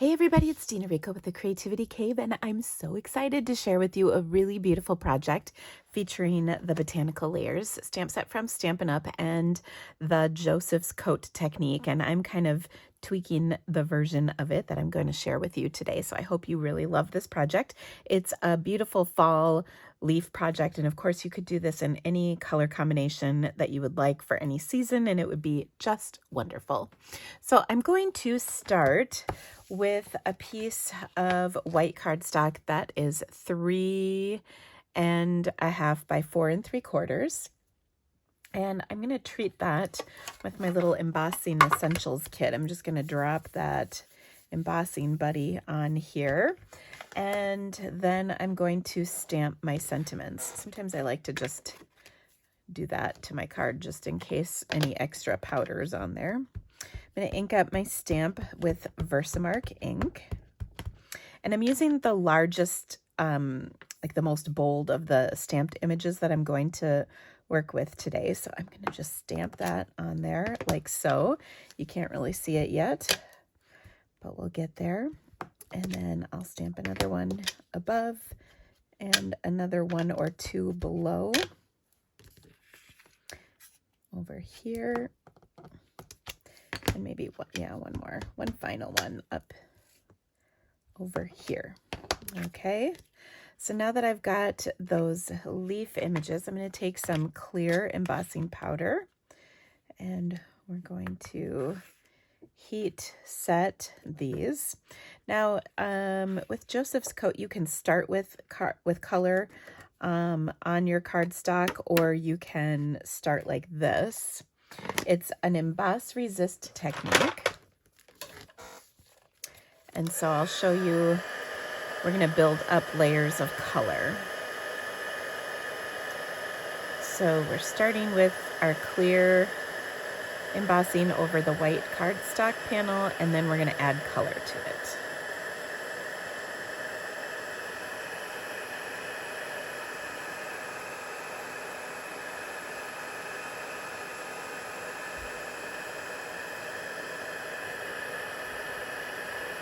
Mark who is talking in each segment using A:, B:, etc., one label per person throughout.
A: Hey everybody, it's Dina Rico with the Creativity Cave, and I'm so excited to share with you a really beautiful project featuring the botanical layers stamp set from Stampin' Up! And the Joseph's Coat technique. And I'm kind of tweaking the version of it that I'm going to share with you today. So I hope you really love this project. It's a beautiful fall leaf project, and of course you could do this in any color combination that you would like for any season, and it would be just wonderful. So I'm going to start with a piece of white cardstock that is 3.5 by 4 3/4. And I'm going to treat that with my little embossing essentials kit. I'm just going to drop that embossing buddy on here. And then I'm going to stamp my sentiments. Sometimes I like to just do that to my card just in case any extra powder is on there. I'm going to ink up my stamp with Versamark ink. And I'm using the largest, like the most bold of the stamped images that I'm going to work with today. So I'm going to just stamp that on there like so. You can't really see it yet, but we'll get there. And then I'll stamp another one above and another one or two below over here. And maybe one final one up over here. Okay, so now that I've got those leaf images, I'm going to take some clear embossing powder and we're going to heat set these. Now, with Joseph's Coat, you can start with color on your cardstock, or you can start like this. It's an emboss resist technique. And so I'll show you, we're going to build up layers of color. So we're starting with our clear embossing over the white cardstock panel, and then we're going to add color to it.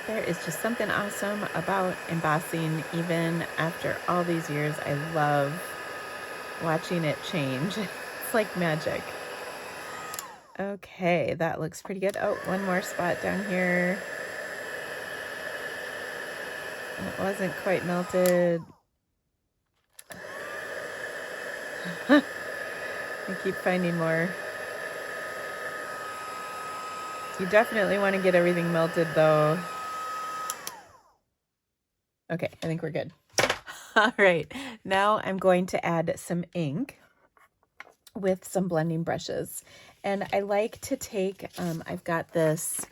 A: There is just something awesome about embossing. Even after all these years, I love watching it change. It's like magic. Okay, that looks pretty good. Oh, one more spot down here. It wasn't quite melted. I keep finding more. You definitely want to get everything melted though. Okay, I think we're good. All right, now I'm going to add some ink with some blending brushes. And I like to take, I've got this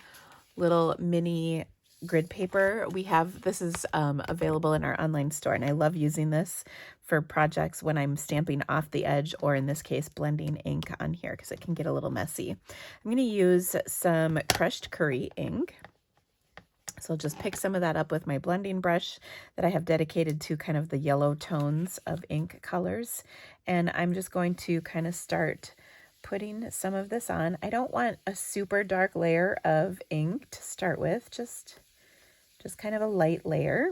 A: little mini grid paper. This is available in our online store, and I love using this for projects when I'm stamping off the edge, or in this case, blending ink on here because it can get a little messy. I'm going to use some crushed curry ink. So I'll just pick some of that up with my blending brush that I have dedicated to kind of the yellow tones of ink colors. And I'm just going to kind of start putting some of this on. I don't want a super dark layer of ink to start with, just kind of a light layer.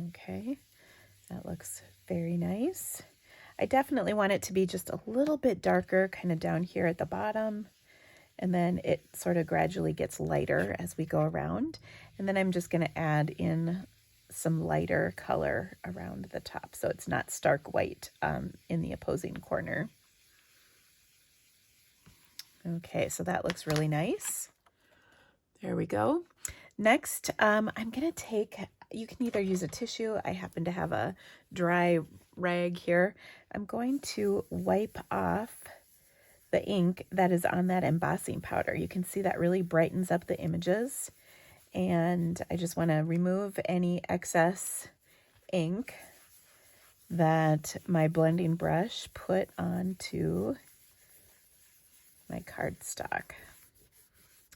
A: Okay, that looks very nice. I definitely want it to be just a little bit darker, kind of down here at the bottom. And then it sort of gradually gets lighter as we go around. And then I'm just going to add in some lighter color around the top, so it's not stark white in the opposing corner. Okay, so that looks really nice. There we go. Next, I'm going to take, you can either use a tissue. I happen to have a dry rag here. I'm going to wipe off the ink that is on that embossing powder. You can see that really brightens up the images. And I just want to remove any excess ink that my blending brush put onto my cardstock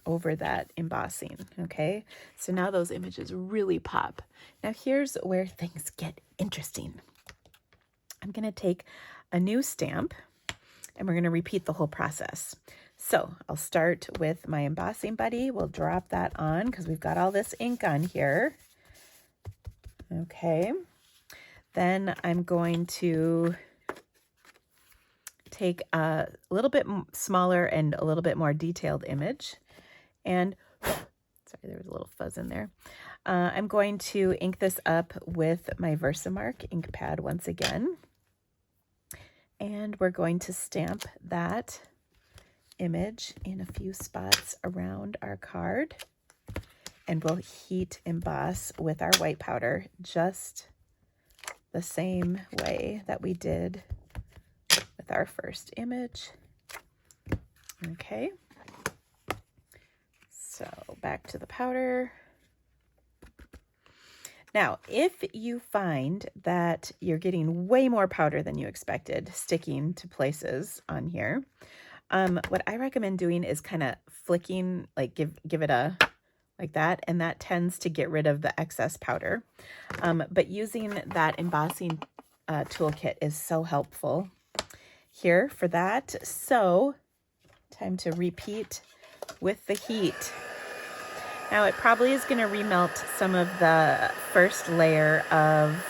A: over that embossing. Okay, so now those images really pop. Now here's where things get interesting. I'm going to take a new stamp and we're going to repeat the whole process. So I'll start with my embossing buddy. We'll drop that on because we've got all this ink on here. Okay. Then I'm going to take a little bit smaller and a little bit more detailed image. And sorry, there was a little fuzz in there. I'm going to ink this up with my Versamark ink pad once again. And we're going to stamp that image in a few spots around our card. And we'll heat emboss with our white powder just the same way that we did with our first image. Okay. So back to the powder. Now, if you find that you're getting way more powder than you expected sticking to places on here, what I recommend doing is kind of flicking, like give it a, like that, and that tends to get rid of the excess powder. But using that embossing toolkit is so helpful here for that. So time to repeat with the heat. Now it probably is going to remelt some of the first layer of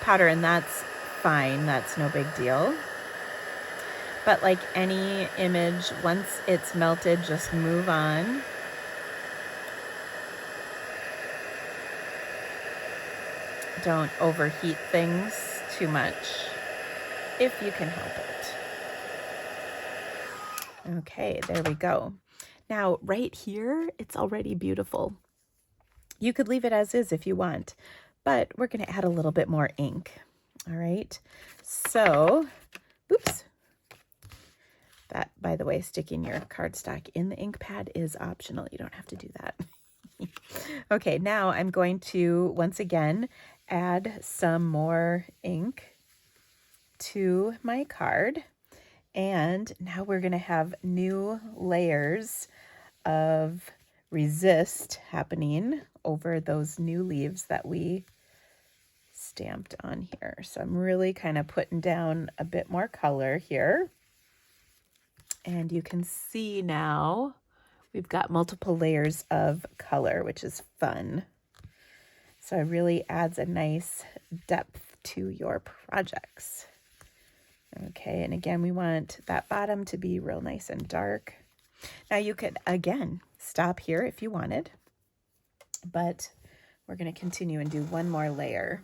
A: powder, and that's fine. That's no big deal. But like any image, once it's melted, just move on. Don't overheat things too much if you can help it. Okay, there we go. Now, right here, it's already beautiful. You could leave it as is if you want, but we're going to add a little bit more ink. All right. So, oops. That, by the way, sticking your cardstock in the ink pad is optional. You don't have to do that. Okay, now I'm going to, once again, add some more ink to my card. And now we're going to have new layers of resist happening over those new leaves that we stamped on here. So I'm really kind of putting down a bit more color here. And you can see now we've got multiple layers of color, which is fun. So it really adds a nice depth to your projects. Okay, and again, we want that bottom to be real nice and dark. Now you could, again, stop here if you wanted, but we're going to continue and do one more layer.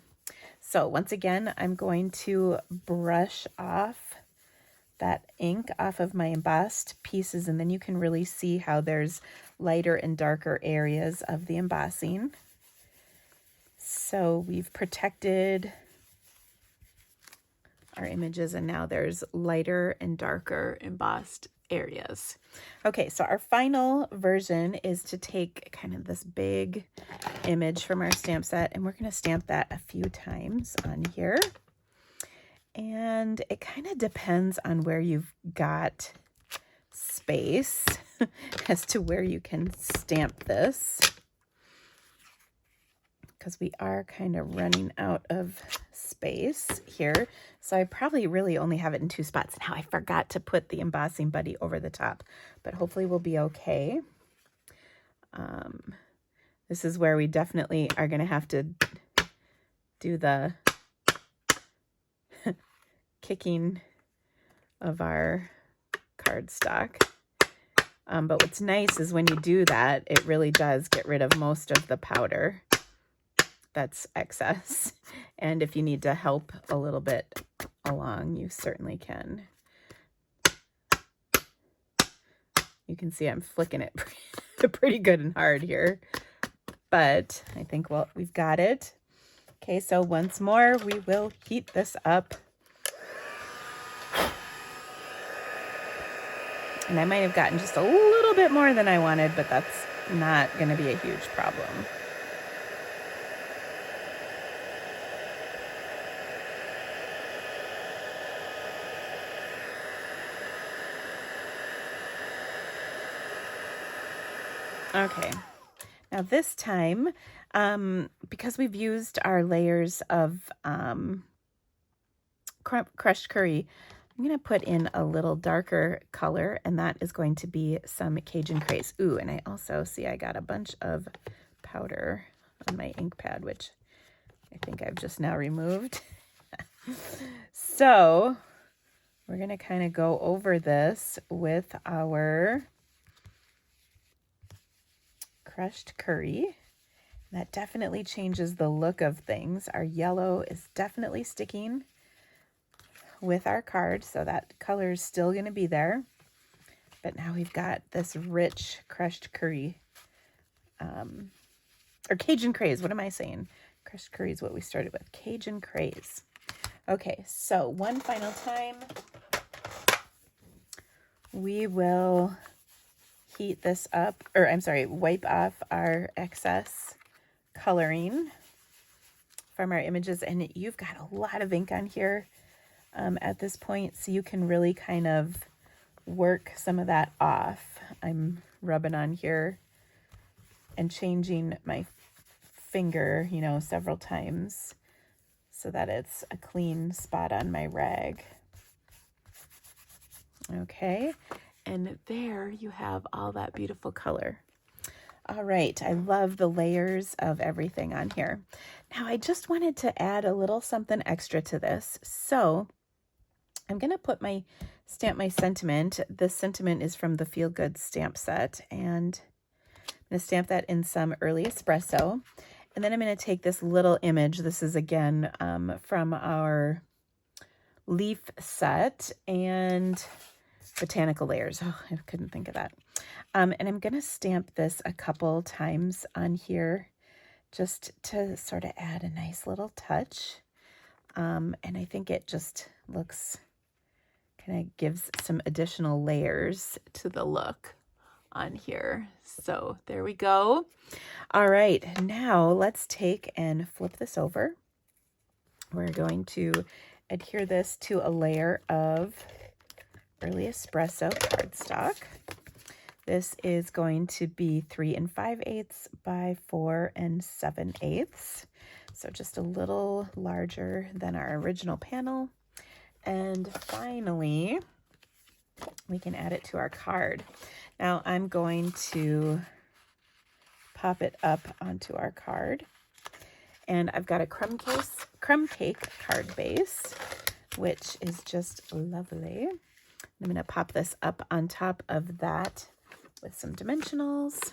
A: So once again, I'm going to brush off that ink off of my embossed pieces, and then you can really see how there's lighter and darker areas of the embossing. So we've protected our images, and now there's lighter and darker embossed areas. Okay, so our final version is to take kind of this big image from our stamp set, and we're going to stamp that a few times on here. And it kind of depends on where you've got space as to where you can stamp this, because we are kind of running out of space here. So I probably really only have it in two spots. Now I forgot to put the embossing buddy over the top, but hopefully we'll be okay. This is where we definitely are going to have to do the kicking of our cardstock. But what's nice is when you do that, it really does get rid of most of the powder that's excess. And if you need to help a little bit along, you certainly can. You can see I'm flicking it pretty good and hard here, but I think, well, we've got it. Okay, so once more, we will heat this up. And I might have gotten just a little bit more than I wanted, but that's not going to be a huge problem. Okay, now this time, because we've used our layers of crushed curry I'm going to put in a little darker color, and that is going to be some Cajun Craze. Ooh, and I also see I got a bunch of powder on my ink pad, which I think I've just now removed. So we're going to kind of go over this with our crushed curry. That definitely changes the look of things. Our yellow is definitely sticking with our card, so that color is still going to be there. But now we've got this rich crushed curry, or Cajun Craze. What am I saying? Crushed curry is what we started with. Cajun Craze. Okay, so one final time, we will heat this up, or I'm sorry, wipe off our excess coloring from our images. And you've got a lot of ink on here at this point, so you can really kind of work some of that off. I'm rubbing on here and changing my finger, you know, several times so that it's a clean spot on my rag. Okay, and there you have all that beautiful color. All right, I love the layers of everything on here. Now I just wanted to add a little something extra to this, so I'm going to stamp my sentiment. This sentiment is from the Feel Good stamp set, and I'm going to stamp that in some early espresso. And then I'm going to take this little image. This is again from our leaf set and botanical layers. Oh, I couldn't think of that. And I'm going to stamp this a couple times on here just to sort of add a nice little touch. And I think it just looks, kind of gives some additional layers to the look on here. So there we go. All right, now let's take and flip this over. We're going to adhere this to a layer of early espresso cardstock. This is going to be 3 5/8 by 4 7/8. So just a little larger than our original panel. And finally, we can add it to our card. Now I'm going to pop it up onto our card. And I've got a crumb cake card base, which is just lovely. I'm going to pop this up on top of that with some dimensionals.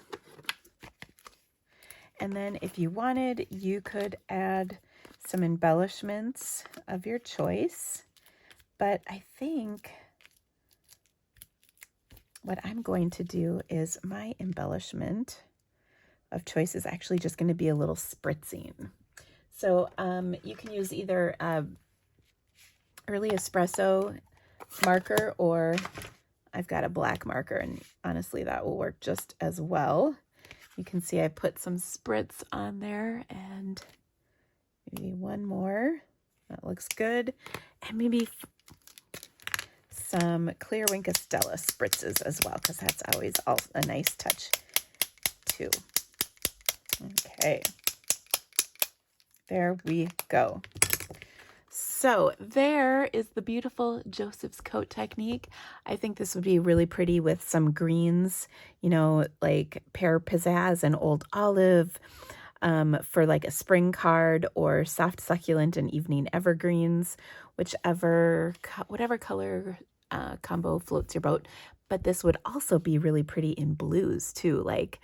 A: And then if you wanted, you could add some embellishments of your choice. But I think what I'm going to do is my embellishment of choice is actually just going to be a little spritzing. So you can use either early espresso marker, or I've got a black marker, and honestly that will work just as well. You can see I put some spritz on there, and maybe one more. That looks good. And maybe some clear Wink of Stella spritzes as well, because that's always a nice touch too. Okay, there we go. So there is the beautiful Joseph's coat technique. I think this would be really pretty with some greens, you know, like pear pizzazz and old olive, for like a spring card, or soft succulent and evening evergreens, whatever color combo floats your boat. But this would also be really pretty in blues too, like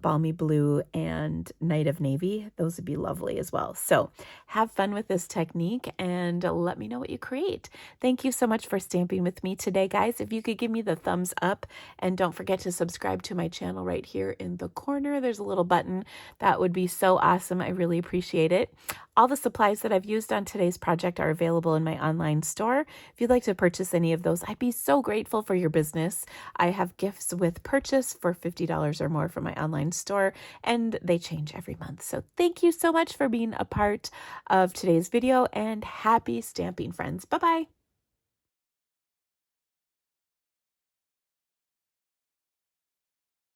A: balmy blue and night of navy. Those would be lovely as well. So have fun with this technique and let me know what you create. Thank you so much for stamping with me today, guys. If you could give me the thumbs up, and don't forget to subscribe to my channel right here in the corner. There's a little button. That would be so awesome. I really appreciate it. All the supplies that I've used on today's project are available in my online store. If you'd like to purchase any of those, I'd be so grateful for your business. I have gifts with purchase for $50 or more from my online store, and they change every month. So thank you so much for being a part of today's video, and happy stamping, friends. Bye-bye.